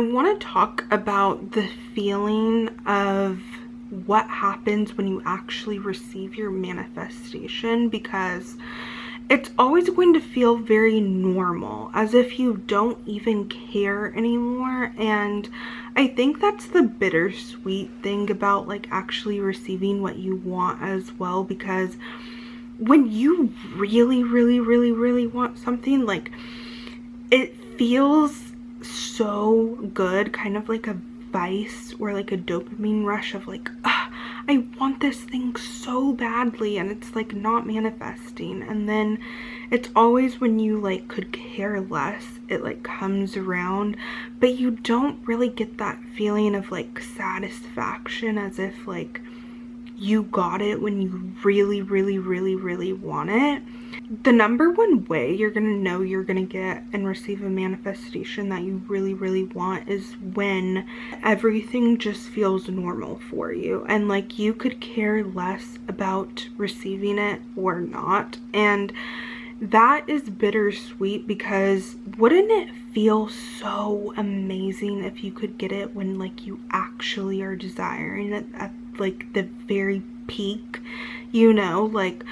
I want to talk about the feeling of what happens when you actually receive your manifestation, because it's always going to feel very normal, as if you don't even care anymore. And I think that's the bittersweet thing about like actually receiving what you want as well, because when you really want something, like, it feels so good, kind of like a vice or like a dopamine rush of like, I want this thing so badly, and it's like not manifesting. And then it's always when you like could care less, it like comes around, but you don't really get that feeling of like satisfaction, as if like you got it when you really want it. The number one way you're gonna know you're gonna get and receive a manifestation that you really want is when everything just feels normal for you, and like you could care less about receiving it or not. And that is bittersweet, because wouldn't it feel so amazing if you could get it when like you actually are desiring it at like the very peak, you know, like,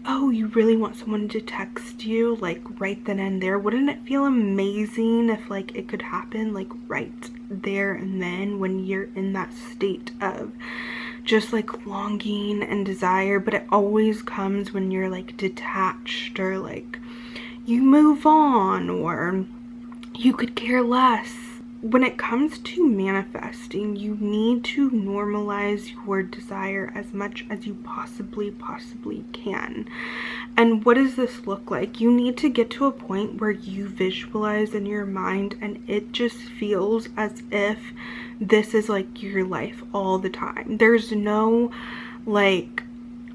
oh, you really want someone to text you like right then and there? Wouldn't it feel amazing if like it could happen like right there and then, when you're in that state of just like longing and desire? But it always comes when you're like detached, or like you move on, or you could care less. When it comes to manifesting, you need to normalize your desire as much as you possibly can. And what does this look like? You need to get to a point where you visualize in your mind and it just feels as if this is like your life all the time. There's no like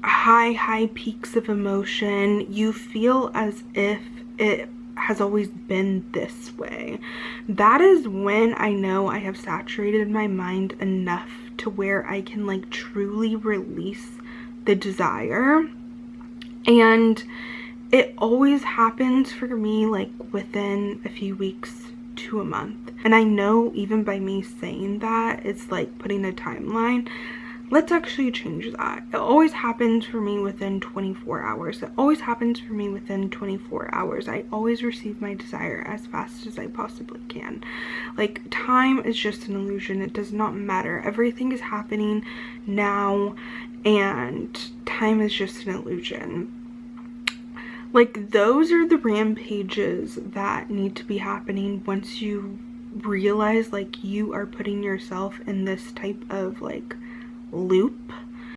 high peaks of emotion. You feel as if it has always been this way. That is when I know I have saturated my mind enough to where I can like truly release the desire. And it always happens for me like within a few weeks to a month. And I know even by me saying that, it's like putting a timeline. Let's actually change that. It always happens for me within 24 hours. It always happens for me within 24 hours. I always receive my desire as fast as I possibly can. Like, time is just an illusion. It does not matter. Everything is happening now, and time is just an illusion. Like, those are the rampages that need to be happening once you realize like you are putting yourself in this type of like loop